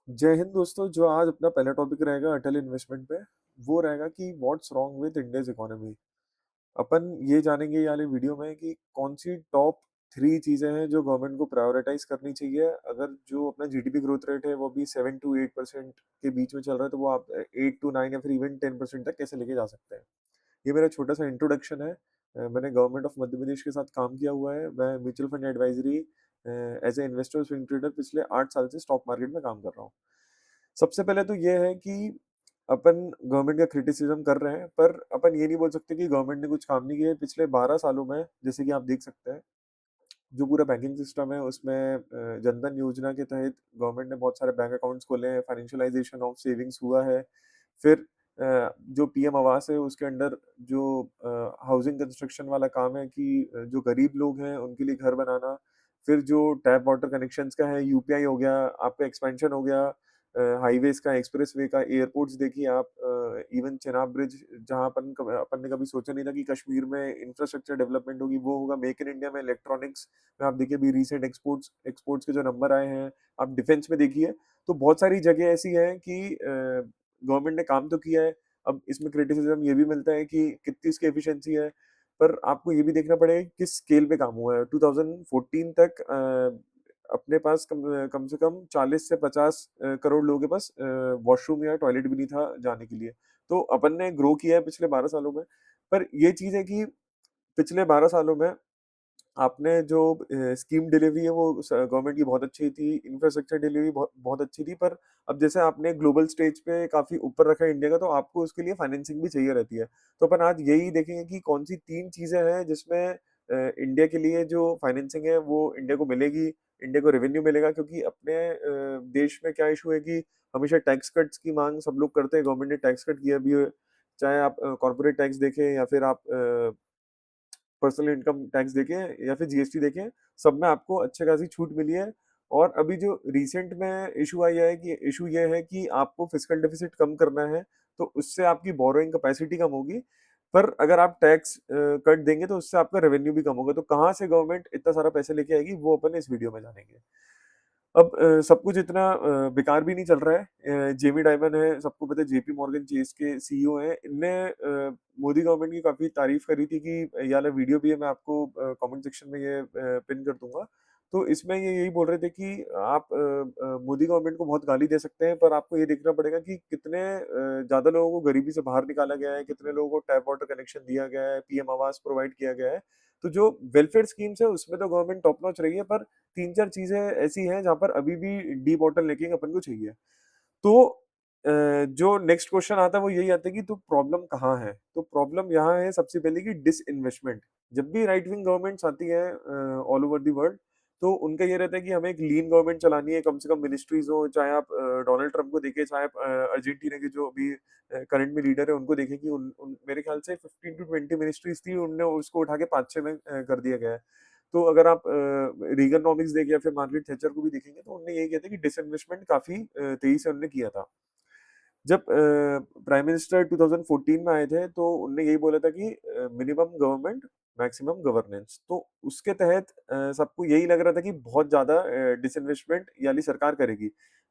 जय हिंद दोस्तों। जो आज अपना पहला टॉपिक रहेगा अटल इन्वेस्टमेंट पे, वो रहेगा कि what's wrong with India's economy. अपन ये जानेंगे ये वाले वीडियो में कि कौन सी टॉप 3 चीजें हैं जो गवर्नमेंट को प्रायोरिटाइज करनी चाहिए। अगर जो अपना जीडीपी ग्रोथ रेट है वो भी 7 to 8% के बीच में चल रहा है, तो वो आप 8 to 9 या फिर इवन 10% तक कैसे लेके जा सकते हैं। ये मेरा छोटा सा इंट्रोडक्शन है। मैंने गवर्नमेंट ऑफ मध्य प्रदेश के साथ काम किया हुआ है। मैं mutual fund advisory as a investor swing trader पिछले 8 साल से स्टॉक मार्केट में काम कर रहा हूँ। सबसे पहले तो ये है कि अपन गवर्नमेंट का क्रिटिसिज्म कर रहे हैं, पर अपन ये नहीं बोल सकते कि गवर्नमेंट ने कुछ काम नहीं किया है। पिछले 12 सालों में जैसे कि आप देख सकते हैं, जो पूरा बैंकिंग सिस्टम है उसमें जनधन योजना के तहत गवर्नमेंट ने बहुत सारे बैंक अकाउंट्स खोले हैं, फाइनेंशियलाइजेशन ऑफ सेविंग्स हुआ है। फिर जो पीएम आवास है उसके अंडर जो हाउसिंग कंस्ट्रक्शन वाला काम है कि जो गरीब लोग हैं उनके लिए घर बनाना। फिर जो टैप वाटर कनेक्शंस का है, यूपीआई हो गया, आपका एक्सपेंशन हो गया, हाईवेज का, एक्सप्रेसवे का, एयरपोर्ट्स देखिए आप, इवन चेनाब ब्रिज, जहाँ अपन ने कभी सोचा नहीं था कि कश्मीर में इंफ्रास्ट्रक्चर डेवलपमेंट होगी, वो होगा। मेक इन इंडिया में इलेक्ट्रॉनिक्स में आप देखिए अभी रिसेंट एक्सपोर्ट्स एक्सपोर्ट्स के जो नंबर आए हैं, आप डिफेंस में देखिए। तो बहुत सारी जगह ऐसी है कि गवर्नमेंट ने काम तो किया है। अब इसमें क्रिटिसिज्म ये भी मिलता है कि कितनी इसकी एफिशिएंसी है, पर आपको ये भी देखना पड़ेगा कि किस स्केल पे काम हुआ है। 2014 तक अपने पास कम से कम 40 से 50 करोड़ लोगों के पास वॉशरूम या टॉयलेट भी नहीं था जाने के लिए। तो अपन ने ग्रो किया है पिछले 12 सालों में। पर ये चीज है कि पिछले 12 सालों में आपने जो स्कीम डिलीवरी है वो गवर्नमेंट की बहुत अच्छी थी, इंफ्रास्ट्रक्चर डिलीवरी बहुत बहुत अच्छी थी। पर अब जैसे आपने ग्लोबल स्टेज पे काफी ऊपर रखा है इंडिया का, तो आपको उसके लिए फाइनेंसिंग भी चाहिए रहती है। तो अपन आज यही देखेंगे कि कौन सी 3 चीजें हैं जिसमें इंडिया के लिए जो फाइनेंसिंग है वो इंडिया को मिलेगी, इंडिया को रेवेन्यू मिलेगा। क्योंकि अपने देश में क्या इशू है कि हमेशा टैक्स कट्स की मांग सब लोग करते हैं। गवर्नमेंट ने टैक्स कट किया भी है, चाहे आप कॉर्पोरेट टैक्स देखें या फिर आप पर्सनल इनकम टैक्स देखें या फिर जीएसटी देखें, सब में आपको अच्छे खासी छूट मिली है। और अभी जो रिसेंट में इशू आया है कि इशू ये है कि आपको फिजिकल डेफिसिट कम करना है, तो उससे आपकी बोरोइंग कैपेसिटी कम होगी। पर अगर आप टैक्स कट देंगे तो उससे आपका रेवेन्यू भी कम होगा। तो कहाँ से गवर्नमेंट इतना सारा पैसे लेके आएगी, वो अपन इस वीडियो में जानेंगे। अब सब कुछ इतना बेकार भी नहीं चल रहा है। जेमी डाइमन है, सबको पता है, जेपी मॉर्गन चेस के सीईओ हैं। इनने मोदी गवर्नमेंट की काफी तारीफ करी थी कि ये वाला वीडियो भी है, मैं आपको कमेंट सेक्शन में ये पिन कर दूंगा। तो इसमें ये यही बोल रहे थे कि आप मोदी गवर्नमेंट को बहुत गाली दे सकते हैं, पर आपको ये देखना पड़ेगा कि कितने ज्यादा लोगों को गरीबी से बाहर निकाला गया है, कितने लोगों को टैप वाटर कनेक्शन दिया गया है, पीएम आवास प्रोवाइड किया गया है। तो जो वेलफेयर स्कीम्स है उसमें तो गवर्नमेंट टॉप नॉच रही है, पर 3-4 चीजें ऐसी हैं जहां पर अभी भी डी बॉटलनेकिंग अपन को चाहिए। तो जो नेक्स्ट क्वेश्चन आता है वो यही आता है कि तो प्रॉब्लम कहाँ है। तो प्रॉब्लम यहाँ है सबसे पहले कि डिसइन्वेस्टमेंट। जब भी राइट विंग गवर्नमेंट्स आती है ऑल ओवर द वर्ल्ड, तो उनका ये रहता है कि हमें एक लीन गवर्नमेंट चलानी है, कम से कम मिनिस्ट्रीज हो। चाहे आप डोनाल्ड ट्रंप को देखें, चाहे आप अर्जेंटीना के जो अभी करंट में लीडर है उनको देखें कि मेरे ख्याल से 15 to 20 मिनिस्ट्रीज थी, उनने उसको उठा के 5-6 में कर दिया गया है। तो अगर आप रीगनॉमिक्स देखें या फिर मार्gaरेट थैचर को भी देखेंगे, तो उनने यही कहते हैं कि डिसइन्वेस्टमेंट काफी तेजी से उन्होंने किया था। जब प्राइम मिनिस्टर 2014 में आए थे तो उनने यही बोला था कि मिनिमम गवर्नमेंट मैक्सिमम गवर्नेंस। तो उसके तहत सबको यही लग रहा था कि बहुत ज्यादा डिसइन्वेस्टमेंट यानी सरकार करेगी,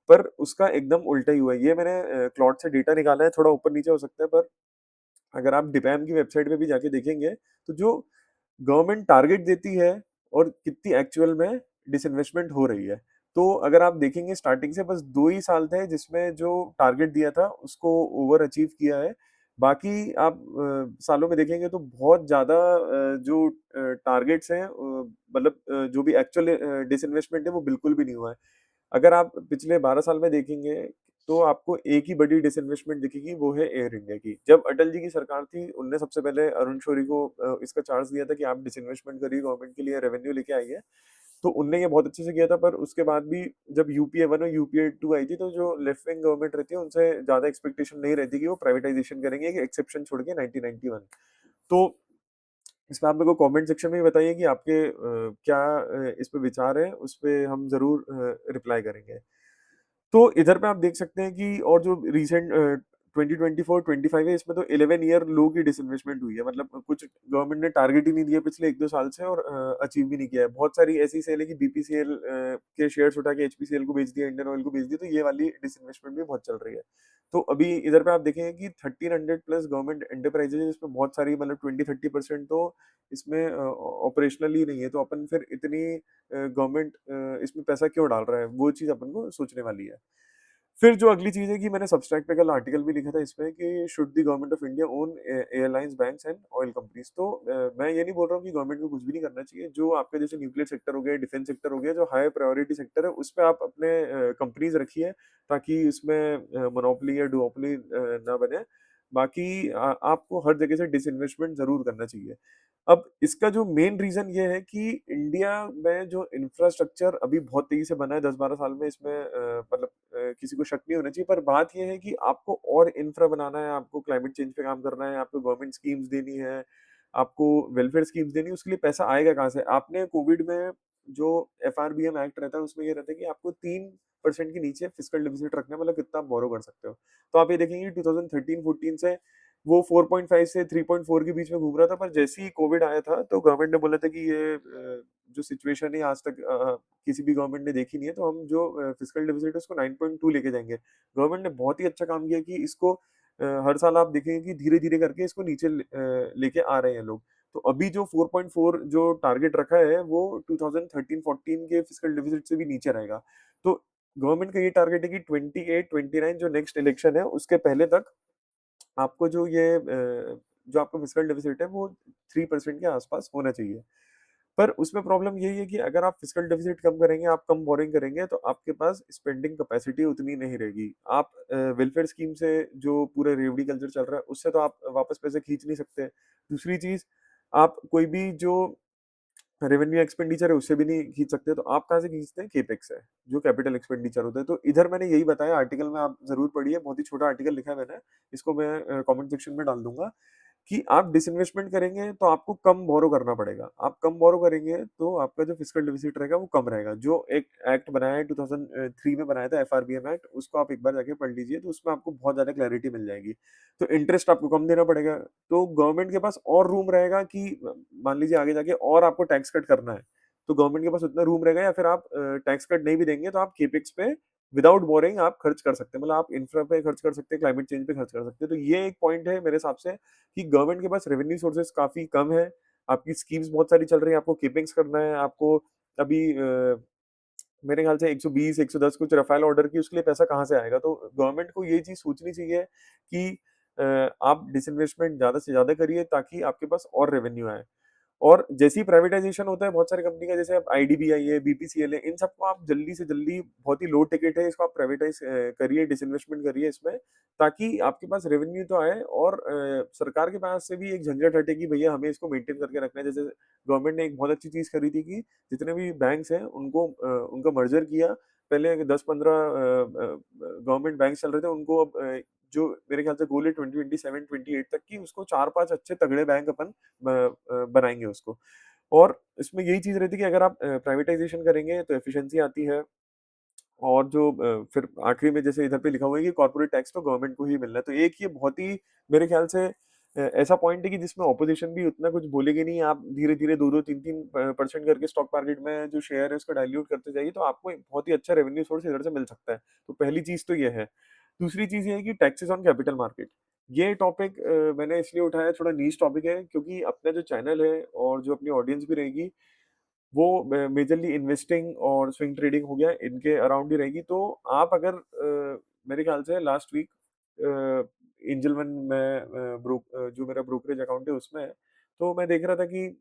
पर उसका एकदम उल्टा ही हुआ है। ये मैंने क्लॉट से डेटा निकाला है, थोड़ा ऊपर नीचे हो सकता है, पर अगर आप डिपैम की वेबसाइट पे भी जाके देखेंगे, तो जो गवर्नमेंट टारगेट देती है और कितनी एक्चुअल में डिसइन्वेस्टमेंट हो रही है, तो अगर आप देखेंगे स्टार्टिंग से बस 2 ही साल थे जिसमें जो टारगेट दिया था उसको ओवर अचीव किया है। बाकी आप सालों में देखेंगे तो बहुत ज्यादा जो टारगेट्स हैं, मतलब जो भी एक्चुअल डिसइन्वेस्टमेंट है वो बिल्कुल भी नहीं हुआ है। अगर आप पिछले 12 साल में देखेंगे तो आपको एक ही बड़ी डिसइन्वेस्टमेंट दिखेगी, वो है एयर इंडिया की। जब अटल जी की सरकार थी, उनने सबसे पहले अरुण शौरी को इसका चार्ज दिया था कि आप डिसइन्वेस्टमेंट करिए, गवर्नमेंट के लिए रेवेन्यू लेके आइए। तो उनने ये बहुत अच्छे से किया था। पर उसके बाद भी जब यूपीए 1 और यूपीए 2 आई थी, तो जो लेफ्ट विंग गवर्नमेंट रहती है उनसे ज्यादा एक्सपेक्टेशन नहीं रहती कि वो प्राइवेटाइजेशन करेंगे, एक एक्सेप्शन छोड़ के 1991। तो इसमें आप मेरे को कमेंट सेक्शन में ही बताइए कि आपके क्या इस पे विचार है, उस पे हम जरूर रिप्लाई करेंगे। तो इधर पे आप देख सकते हैं कि और जो रिसेंट 2024-25 है, इसमें तो 11 ईयर लो की डिसइन्वेस्टमेंट हुई है। मतलब कुछ गवर्नमेंट ने टारगेट ही नहीं दिया पिछले 1-2 साल से और अचीव भी नहीं किया है। बहुत सारी ऐसी सेल है कि बीपीसीएल के शेयर्स उठा के एचपीसीएल को बेच दिया, इंडियन ऑयल को बेच दिया, तो ये वाली डिसइन्वेस्टमेंट भी बहुत चल रही है। तो अभी इधर पे आप देखेंगे कि 1300 प्लस गवर्नमेंट एंटरप्राइजेज है, जिसमें बहुत सारी मतलब 20-30% तो इसमें ऑपरेशनल ही नहीं है। तो अपन फिर इतनी गवर्नमेंट इसमें पैसा क्यों डाल रहा है, वो चीज़ अपन को सोचने वाली है। फिर जो अगली चीज़ है कि मैंने सब्सट्रैक्ट पे कल आर्टिकल भी लिखा था इसमें कि should the government of India own airlines, banks and oil companies. तो मैं ये नहीं बोल रहा हूँ कि गवर्नमेंट को कुछ भी नहीं करना चाहिए। जो आपके जैसे न्यूक्लियर सेक्टर हो गया, डिफेंस सेक्टर हो गया, जो हाई प्रायोरिटी सेक्टर है, उस पे आप अपने कंपनीज रखिए, ताकि इसमें मोनोपोली या डुओपोली ना बने। बाकी आपको हर जगह से डिसइन्वेस्टमेंट जरूर करना चाहिए। अब इसका जो मेन रीजन ये है कि इंडिया में जो इंफ्रास्ट्रक्चर अभी बहुत तेजी से बना है 10-12 साल में, इसमें मतलब किसी को शक नहीं होना चाहिए। पर बात ये है कि आपको और इंफ्रा बनाना है, आपको क्लाइमेट चेंज पे काम करना है, आपको गवर्नमेंट स्कीम्स देनी है, आपको वेलफेयर स्कीम्स देनी है, उसके लिए पैसा आएगा कहाँ से? आपने कोविड में जो एफआरबीएम एक्ट रहता है, उसमें ये रहता है कि आपको 3% के नीचे फिस्कल डेफिसिट रखना है, मतलब कितना आप बोरो कर सकते हो। तो आप ये देखेंगे 2013-14 से वो 4.5 से 3.4 के बीच में घूम रहा था, पर जैसे ही कोविड आया था तो गवर्नमेंट ने बोला था कि ये जो सिचुएशन है आज तक किसी भी गवर्नमेंट ने देखी नहीं है, तो हम जो फिस्कल डेफिसिट है उसको 9.2 लेके जाएंगे। गवर्नमेंट ने बहुत ही अच्छा काम किया कि इसको हर साल आप देखेंगे कि धीरे धीरे करके इसको नीचे लेके आ रहे हैं लोग। तो अभी जो 4.4 जो टारगेट रखा है वो 2013-14 के फिस्कल डेफिसिट से भी नीचे रहेगा। तो गवर्नमेंट का ये टारगेट है कि 28-29 जो नेक्स्ट इलेक्शन है उसके पहले तक आपको जो आपका फिस्कल डेफिसिट है वो 3% के आसपास होना चाहिए। पर उसमें प्रॉब्लम यही है कि अगर आप फिस्कल डेफिसिट कम करेंगे, आप कम बोरिंग करेंगे, तो आपके पास स्पेंडिंग कैपेसिटी उतनी नहीं रहेगी। आप वेलफेयर स्कीम से जो पूरा रेवड़ी कल्चर चल रहा है, उससे तो आप वापस पैसे खींच नहीं सकते। दूसरी चीज़, आप कोई भी जो रेवेन्यू एक्सपेंडिचर है उससे भी नहीं खींच सकते, तो आप कहाँ से खींचते हैं? केपेक्स है, जो कैपिटल एक्सपेंडिचर होता है। तो इधर मैंने यही बताया आर्टिकल में, आप ज़रूर पढ़िए, बहुत ही छोटा आर्टिकल लिखा है मैंने, इसको मैं कमेंट सेक्शन में डाल दूँगा। कि आप डिसइन्वेस्टमेंट करेंगे तो आपको कम बोरो करना पड़ेगा। आप कम बोरो करेंगे तो आपका जो फिस्कल डेफिसिट रहेगा वो कम रहेगा। जो एक एक्ट बनाया है 2003 में बनाया था, एफआरबीएम एक्ट, उसको आप एक बार जाके पढ़ लीजिए, तो उसमें आपको बहुत ज़्यादा क्लैरिटी मिल जाएगी। तो इंटरेस्ट आपको कम देना पड़ेगा, तो गवर्नमेंट के पास और रूम रहेगा कि मान लीजिए आगे जाके और आपको टैक्स कट करना है, तो गवर्नमेंट के पास उतना रूम रहेगा, या फिर आप टैक्स कट नहीं भी देंगे तो आप केपेक्स पे विदाउट बोरिंग आप खर्च कर सकते हैं। मतलब आप इंफ्रा पे खर्च कर सकते हैं, क्लाइमेट चेंज पे खर्च कर सकते हैं। तो ये एक पॉइंट है मेरे हिसाब से कि गवर्नमेंट के पास रेवेन्यू सोर्सेस काफ़ी कम है, आपकी स्कीम्स बहुत सारी चल रही हैं, आपको कीपिंग्स करना है, आपको अभी मेरे ख्याल से 120, 110 कुछ रफ़ाल ऑर्डर की, उसके लिए पैसा कहाँ से आएगा? तो गवर्नमेंट को ये चीज़ सोचनी चाहिए कि आप डिसइन्वेस्टमेंट ज़्यादा से ज़्यादा करिए, ताकि आपके पास और रेवेन्यू आए। और जैसे ही प्राइवेटाइजेशन होता है बहुत सारी कंपनी का, जैसे अब आईडीबीआई है, बीपीसीएल है, इन सबको आप जल्दी से जल्दी, बहुत ही लो टिकट है, इसको आप प्राइवेटाइज करिए, डिसइन्वेस्टमेंट करिए इसमें, ताकि आपके पास रेवेन्यू तो आए और सरकार के पास से भी एक झंझट हटे कि भैया हमें इसको मेंटेन करके रखना है। जैसे गवर्नमेंट ने एक बहुत अच्छी चीज़ करी थी कि जितने भी बैंक्स हैं उनको उनका मर्जर किया। पहले 10-15 गवर्नमेंट बैंक्स चल रहे थे, उनको अब जो मेरे ख्याल से गोल है 2027-28 तक की, उसको 4-5 अच्छे तगड़े बैंक अपन बनाएँगे उसको। और इसमें यही चीज़ रहती है कि अगर आप प्राइवेटाइज़ेशन करेंगे तो एफिशिएंसी आती है, और जो फिर आखिरी में जैसे इधर पे लिखा हुआ है कि कॉर्पोरेट टैक्स तो गवर्नमेंट को ही मिलना है। तो एक ये बहुत ही मेरे ख्याल से ऐसा पॉइंट है कि जिसमें ऑपोज़िशन भी उतना कुछ बोलेगी नहीं। आप धीरे-धीरे 2-2 3-3 परसेंट करके स्टॉक मार्केट में जो शेयर है उसको डाइल्यूट करते जाइए, तो आपको एक बहुत ही अच्छा रेवेन्यू सोर्स इधर से मिल सकता है। तो पहली चीज़ तो ये है। दूसरी चीज़ ये है कि टैक्सेस ऑन कैपिटल मार्केट। ये टॉपिक मैंने इसलिए उठाया, थोड़ा नीश टॉपिक है, क्योंकि अपना जो चैनल है और जो अपनी ऑडियंस भी रहेगी, वो मेजरली इन्वेस्टिंग और स्विंग ट्रेडिंग हो गया, इनके अराउंड ही रहेगी। तो आप अगर मेरे ख्याल से लास्ट वीक एंजल वन में जो मेरा ब्रोकरेज अकाउंट है उसमें है, तो मैं देख रहा था कि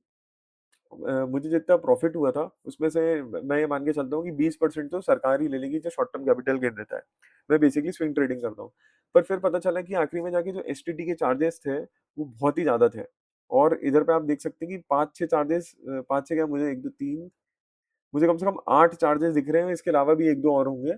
मुझे जितना प्रॉफिट हुआ था उसमें से मैं ये मान के चलता हूँ कि 20% तो सरकार ही ले लेगी, जो शॉर्ट टर्म कैपिटल गेन रहता है। मैं बेसिकली स्विंग ट्रेडिंग करता हूँ। पर फिर पता चला कि आखिरी में जाके जो एसटीटी के चार्जेस थे वो बहुत ही ज़्यादा थे। और इधर पे आप देख सकते हैं कि 5-6 चार्जेस, 5-6 क्या, मुझे 1, 2, 3, मुझे कम से कम 8 चार्जेस दिख रहे हैं, इसके अलावा भी 1-2 और होंगे,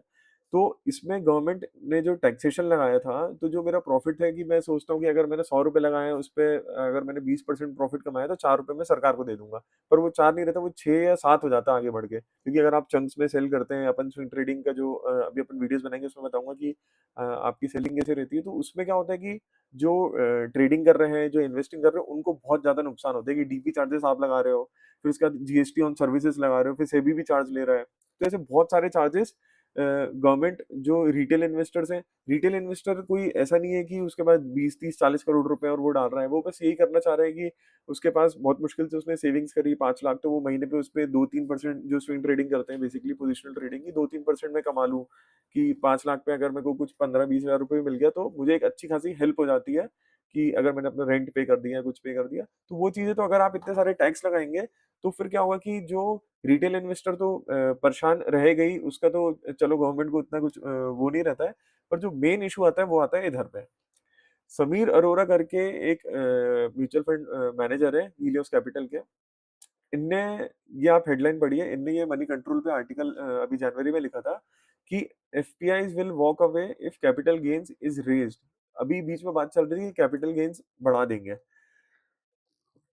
तो इसमें गवर्नमेंट ने जो टैक्सेशन लगाया था, तो जो मेरा प्रॉफ़िट है कि मैं सोचता हूँ कि अगर मैंने ₹100 लगाए हैं, उसपे अगर मैंने 20% प्रॉफ़िट कमाया तो ₹4 मैं सरकार को दे दूँगा। पर वो 4 नहीं रहता, वो 6 या 7 हो जाता है आगे बढ़ के। क्योंकि अगर आप चंक्स में सेल करते हैं, अपन स्विंग ट्रेडिंग का जो अभी अपन वीडियोज़ बनाएँगे उसमें बताऊँगा कि आपकी सेलिंग कैसे रहती है। तो उसमें क्या होता है कि जो ट्रेडिंग कर रहे हैं, जो इन्वेस्टिंग कर रहे हो, उनको बहुत ज़्यादा नुकसान होता है कि डीपी चार्जेस आप लगा रहे हो, फिर उसके बाद जीएसटी ऑन सर्विसेज़ लगा रहे हो, फिर सेबी भी चार्ज ले रहा है। तो ऐसे बहुत सारे चार्जेस गवर्नमेंट जो रिटेल इन्वेस्टर्स हैं, रिटेल इन्वेस्टर कोई ऐसा नहीं है कि उसके पास 20, 30, 40 करोड़ रुपए और वो डाल रहा है। वो बस यही करना चाह रहा है कि उसके पास बहुत मुश्किल से उसने सेविंग्स करी 5 लाख, तो वो महीने पे उसपे 2-3% जो स्विंग ट्रेडिंग करते हैं बेसिकली पोजिशनल ट्रेडिंग की 2-3% मैं कमा लूँ, कि 5 लाख पे अगर मेरे को कुछ 15-20 हज़ार रुपए भी मिल गया तो मुझे एक अच्छी खासी हेल्प हो जाती है कि अगर मैंने अपना रेंट पे कर दिया, कुछ पे कर दिया। तो वो चीज़ें तो अगर आप इतने सारे टैक्स लगाएँगे, तो फिर क्या होगा कि जो रिटेल इन्वेस्टर तो परेशान रहेगा ही, उसका तो चलो गवर्नमेंट को उतना कुछ वो नहीं रहता है, पर जो मेन इश्यू आता है वो आता है इधर पे। समीर अरोरा करके एक म्यूचुअल फंड मैनेजर है हीलियोस कैपिटल के। इनने ये आप हेडलाइन पढ़िए, इनने ये मनी कंट्रोल पे आर्टिकल अभी जनवरी में लिखा था कि FPIs will walk away if capital gains is raised. अभी बीच में बात चल रही थी कि कैपिटल गेन्स बढ़ा देंगे।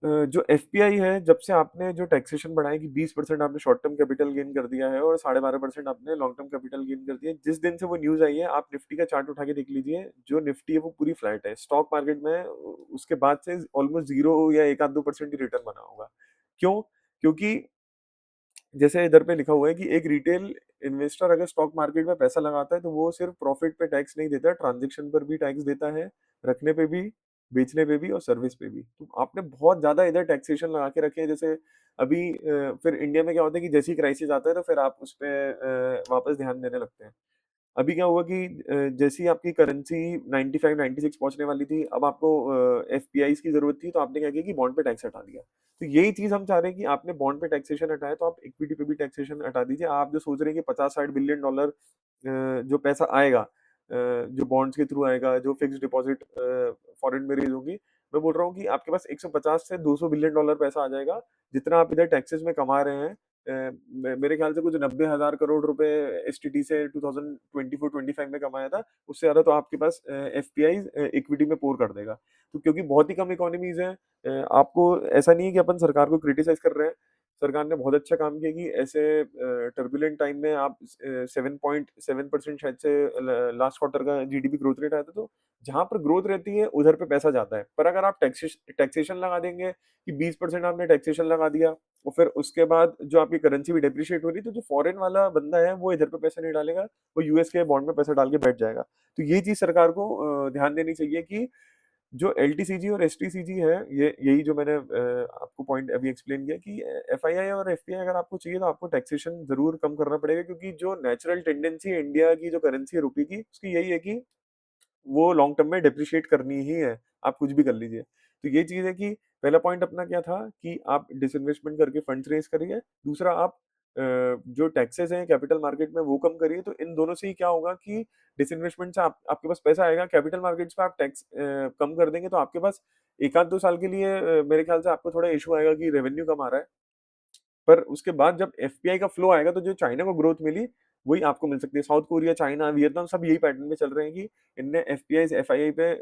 जो एफपीआई है, जब से आपने जो टैक्सेशन बढ़ाया कि 20% आपने शॉर्ट टर्म कैपिटल गेन कर दिया है और 12.5% आपने लॉन्ग टर्म कैपिटल गेन कर दिया है। जिस दिन से वो न्यूज़ आई है, आप निफ्टी का चार्ट उठा के देख लीजिए, जो निफ्टी है वो पूरी फ्लैट है। स्टॉक मार्केट में उसके बाद से ऑलमोस्ट 0 या 1 आध 2% ही रिटर्न बना होगा। क्यों? क्योंकि जैसे इधर पे लिखा हुआ है कि एक रिटेल इन्वेस्टर अगर स्टॉक मार्केट में पैसा लगाता है तो वो सिर्फ प्रॉफिट पे टैक्स नहीं देता, ट्रांजैक्शन पर भी टैक्स देता है, रखने पे भी, बेचने पे भी और सर्विस पे भी। तो आपने बहुत ज़्यादा इधर टैक्सेशन लगा के रखे हैं। जैसे अभी फिर इंडिया में क्या होता है कि जैसे ही क्राइसिस आता है तो फिर आप उस पे वापस ध्यान देने लगते हैं। अभी क्या हुआ कि जैसे ही आपकी करेंसी 95-96 पहुँचने वाली थी, अब आपको एफपीआईज़ की ज़रूरत थी, तो आपने क्या किया कि बॉन्ड पे टैक्स हटा दिया। तो यही चीज़ हम चाह रहे हैं कि आपने बॉन्ड पे टैक्सेशन हटाया, तो आप इक्विटी पे भी टैक्सेशन हटा दीजिए। आप जो सोच रहे हैं कि 50-60 बिलियन डॉलर जो पैसा आएगा जो बॉन्ड्स के थ्रू आएगा, जो फिक्स्ड डिपॉज़िट फॉरेन में रेज़ होंगी, मैं बोल रहा हूँ कि आपके पास 150 से 200 बिलियन डॉलर पैसा आ जाएगा, जितना आप इधर टैक्सेस में कमा रहे हैं। मेरे ख्याल से कुछ 90,000 करोड़ रुपए एसटीटी से 2024-25 में कमाया था, उससे ज़्यादा तो आपके पास एफपीआईज़ इक्विटी में पोर कर देगा। तो क्योंकि बहुत ही कम इकोनॉमीज़ हैं, आपको ऐसा नहीं है कि अपन सरकार को क्रिटिसाइज़ कर रहे हैं। सरकार ने बहुत अच्छा काम किया कि ऐसे टर्बुलेंट टाइम में आप 7.7% शायद से लास्ट क्वार्टर का जीडीपी ग्रोथ रेट आया था, तो जहाँ पर ग्रोथ रहती है उधर पे पैसा जाता है। पर अगर आप टैक्सेशन लगा देंगे कि 20% आपने टैक्सेशन लगा दिया और फिर उसके बाद जो आपकी करेंसी भी डेप्रिशिएट हो रही है, तो जो फॉरेन वाला बंदा है वो इधर पे पैसा नहीं डालेगा, वो यूएस के बॉन्ड में पैसा डाल के बैठ जाएगा। तो ये चीज़ सरकार को ध्यान देनी चाहिए कि जो एलटीसीजी और एसटीसीजी है, ये यही जो मैंने आपको पॉइंट अभी एक्सप्लेन किया कि एफआईआई और एफपीआई अगर आपको चाहिए तो आपको टैक्सेशन ज़रूर कम करना पड़ेगा, क्योंकि जो नेचुरल टेंडेंसी है इंडिया की जो करेंसी है रुपए की, उसकी यही है कि वो लॉन्ग टर्म में डेप्रिशिएट करनी ही है, आप कुछ भी कर लीजिए। तो ये चीज़ है कि पहला पॉइंट अपना क्या था कि आप डिसइन्वेस्टमेंट करके फंड्स रेज़ करिए। दूसरा आप जो टैक्सेस हैं कैपिटल मार्केट में वो कम करिए। तो इन दोनों से ही क्या होगा कि डिसइन्वेस्टमेंट से आप आपके पास पैसा आएगा, कैपिटल मार्केट्स पे आप टैक्स कम कर देंगे तो आपके पास 1 आध 2 साल के लिए मेरे ख्याल से आपको थोड़ा इश्यू आएगा कि रेवेन्यू कम आ रहा है। पर उसके बाद जब एफपीआई का फ्लो आएगा तो जो चाइना को ग्रोथ मिली, वही आपको मिल सकती है। साउथ कोरिया, चाइना, वियतनाम सब यही पैटर्न में चल रहे हैं कि इनने एफपीआई एफआईआई पे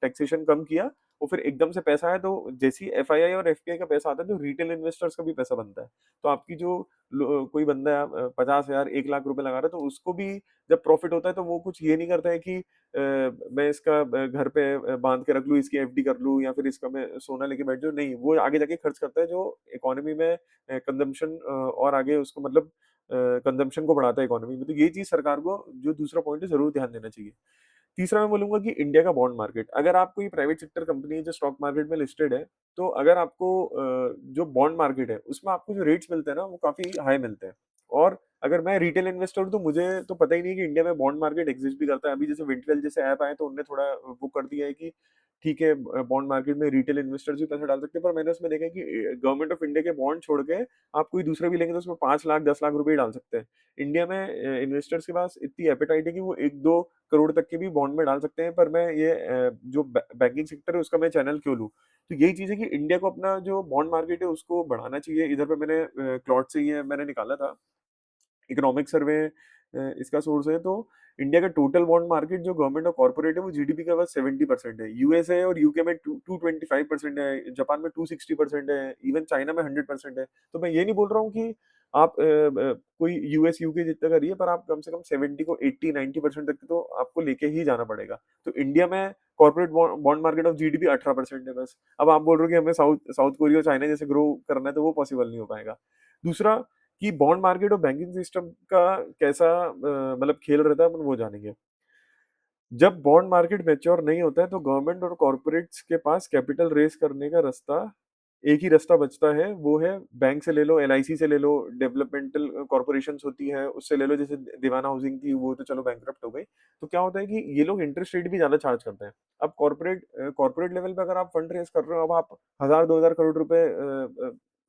टैक्सेशन कम किया और फिर एकदम से पैसा आया, तो जैसे ही एफआईआई और एफपीआई का पैसा आता है तो रिटेल इन्वेस्टर्स का भी पैसा बनता है। तो आपकी जो कोई बंदा 50,000 1 लाख रुपए लगा रहा है, तो उसको भी जब प्रॉफिट होता है तो वो कुछ ये नहीं करता है कि मैं इसका घर पे बांध के रख लूँ, इसकी एफडी कर लूँ या फिर इसका मैं सोना लेके बैठ जाऊँ। नहीं, वो आगे जाके खर्च करता है जो इकोनॉमी में कंजम्पशन और आगे उसको मतलब कंजम्पशन को बढ़ाता है इकोनॉमी में। तो ये चीज़ सरकार को जो दूसरा पॉइंट है ज़रूर ध्यान देना चाहिए। तीसरा मैं बोलूँगा कि इंडिया का बॉन्ड मार्केट, अगर आप कोई प्राइवेट सेक्टर कंपनी है जो स्टॉक मार्केट में लिस्टेड है, तो अगर आपको जो बॉन्ड मार्केट है उसमें आपको जो रेट्स मिलते हैं ना वो काफ़ी हाई मिलते हैं। और अगर मैं रिटेल इन्वेस्टर हूँ तो मुझे तो पता ही नहीं कि इंडिया में बॉन्ड मार्केट एग्जिस्ट भी करता है। अभी जैसे विंटवेल जैसे ऐप आए तो उन्होंने थोड़ा वो कर दिया है कि ठीक है, बॉन्ड मार्केट में रिटेल इन्वेस्टर्स भी पैसा डाल सकते हैं, पर मैंने उसमें देखा है कि गवर्नमेंट ऑफ इंडिया के बॉन्ड छोड़ के आप कोई दूसरा भी लेंगे तो उसमें 5 लाख 10 लाख रुपए ही डाल सकते हैं। इंडिया में इन्वेस्टर्स के पास इतनी एपेटाइट है कि वो 1-2 करोड़ तक के भी बॉन्ड में डाल सकते हैं, पर मैं ये जो बैंकिंग सेक्टर है उसका मैं चैनल क्यों लूँ? तो यही चीज़ है कि इंडिया को अपना जो बॉन्ड मार्केट है उसको बढ़ाना चाहिए। इधर पे मैंने क्लॉट से ये मैंने निकाला था इकोनॉमिक सर्वे इसका सोर्स है, तो इंडिया का टोटल बॉन्ड मार्केट जो गवर्नमेंट और कॉर्पोरेट है वो जीडीपी का बस 70% है। यूएसए और यूके में 225% है, जापान में 260% है, इवन चाइना में 100% है। तो मैं ये नहीं बोल रहा हूँ कि आप कोई यूएस यूके जितना करिए, पर आप कम से कम 70 को 80-90% तक तो आपको लेके ही जाना पड़ेगा। तो इंडिया में corporate bond market of GDP 18% है बस। अब आप बोल रहे हो कि हमें साउथ साउथ कोरिया और चाइना जैसे ग्रो करना है, तो वो पॉसिबल नहीं हो पाएगा। दूसरा कि बॉन्ड मार्केट और बैंकिंग सिस्टम का कैसा मतलब खेल रहता है, अपन वो जानेंगे। जब बॉन्ड मार्केट मैच्योर नहीं होता है, तो गवर्नमेंट और कॉर्पोरेट्स के पास कैपिटल रेज करने का रास्ता, एक ही रास्ता बचता है, वो है बैंक से ले लो, एलआईसी से ले लो, डेवलपमेंटल कॉर्पोरेशंस होती है उससे ले लो, जैसे दीवाना हाउसिंग थी, वो तो चलो बैंकरप्ट हो गई। तो क्या होता है कि ये लोग इंटरेस्ट रेट भी ज्यादा चार्ज करते हैं। अब कॉर्पोरेट लेवल पे अगर आप फंड रेज कर रहे हो, अब आप 1000-2000 करोड़ रुपए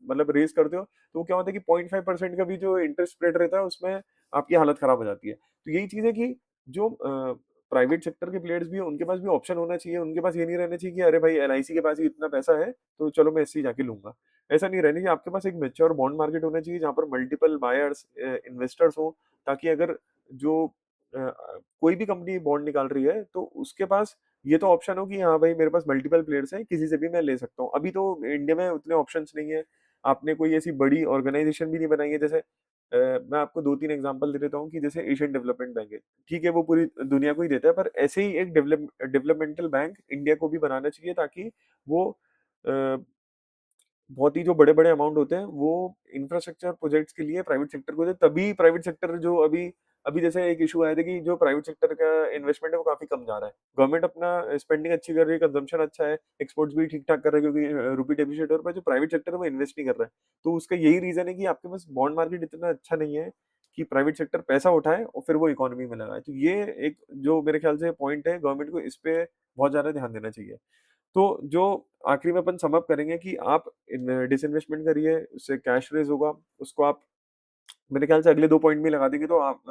मतलब रेज करते हो, तो वो क्या होता है कि 0.5% का भी जो इंटरेस्ट रेट रहता है, उसमें आपकी हालत खराब हो जाती है। तो यही चीज है कि जो प्राइवेट सेक्टर के प्लेयर्स भी हैं, उनके पास भी ऑप्शन होना चाहिए। उनके पास ये नहीं रहना चाहिए कि अरे भाई एलआईसी के पास ही इतना पैसा है, तो चलो मैं इससे ही जाके लूँगा। ऐसा नहीं रहना चाहिए, आपके पास एक मैच्योर बॉन्ड मार्केट होना चाहिए, जहाँ पर मल्टीपल बायर्स इन्वेस्टर्स हों, ताकि अगर जो कोई भी कंपनी बॉन्ड निकाल रही है, तो उसके पास ये तो ऑप्शन हो कि हाँ भाई मेरे पास मल्टीपल प्लेयर्स हैं, किसी से भी मैं ले सकता हूँ। अभी तो इंडिया में उतने ऑप्शंस नहीं है, आपने कोई ऐसी बड़ी ऑर्गेनाइजेशन भी नहीं बनाई है। जैसे मैं आपको 2-3 एग्जांपल दे देता हूँ कि जैसे एशियन डेवलपमेंट बैंक है, ठीक है, वो पूरी दुनिया को ही देता है, पर ऐसे ही एक डेवलपमेंटल बैंक इंडिया को भी बनाना चाहिए, ताकि वो अ, बहुत ही जो बड़े-बड़े अमाउंट होते हैं, वो इंफ्रास्ट्रक्चर प्रोजेक्ट्स के लिए प्राइवेट सेक्टर को दे, तभी प्राइवेट सेक्टर जो अभी अभी जैसे एक इश्यू आया था कि जो प्राइवेट सेक्टर का इन्वेस्टमेंट है वो काफ़ी कम जा रहा है। गवर्नमेंट अपना स्पेंडिंग अच्छी कर रही है, कंजम्पशन अच्छा है, एक्सपोर्ट्स भी ठीक-ठाक कर रहा है, क्योंकि रूपी डेप्रिशिएट हो रहा है, पर जो प्राइवेट सेक्टर है वो इन्वेस्ट नहीं कर रहा है। तो उसका यही रीज़न है कि आपके पास बॉन्ड मार्केट इतना अच्छा नहीं है कि प्राइवेट सेक्टर पैसा उठाए और फिर वो इकोनॉमी में लगाए। तो ये एक जो मेरे ख्याल से पॉइंट है, गवर्नमेंट को इस पे बहुत ज़्यादा ध्यान देना चाहिए। तो जो आखिरी में अपन सम अप करेंगे कि आप डिसइन्वेस्टमेंट करिए, उससे कैश रेज़ होगा, उसको आप मेरे ख्याल से अगले 2 पॉइंट भी लगा देंगे, तो आप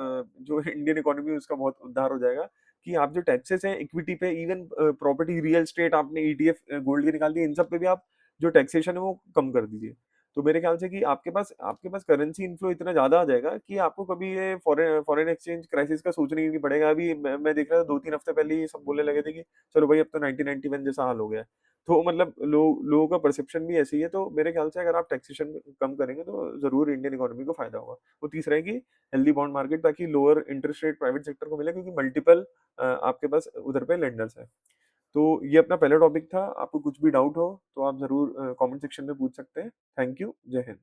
जो इंडियन इकोनॉमी है उसका बहुत उद्धार हो जाएगा। कि आप जो टैक्सेस हैं इक्विटी पे, इवन प्रॉपर्टी, रियल एस्टेट, आपने ईटीएफ गोल्ड की निकाल दी, इन सब पे भी आप जो टैक्सेशन है वो कम कर दीजिए। तो मेरे ख्याल से कि आपके पास करेंसी इन्फ्लो इतना ज़्यादा आ जाएगा कि आपको कभी ये फॉरेन एक्सचेंज क्राइसिस का सोचना ही नहीं पड़ेगा। अभी मैं देख रहा था 2-3 हफ्ते पहले ही सब बोलने लगे थे कि चलो भाई अब तो 1991 जैसा हाल हो गया है। तो मतलब लोगों का परसेप्शन भी ऐसे ही है। तो मेरे ख्याल से अगर आप टैक्सेशन कम करेंगे, तो ज़रूर इंडियन इकोनॉमी को फ़ायदा होगा। वो तीसरा है कि हेल्दी बॉन्ड मार्केट, ताकि lower interest rate private sector को मिले, क्योंकि मल्टीपल आपके पास उधर पे लेंडर्स हैं। तो ये अपना पहला टॉपिक था। आपको कुछ भी डाउट हो तो आप ज़रूर कमेंट सेक्शन में पूछ सकते हैं। Thank you. जय हिंद।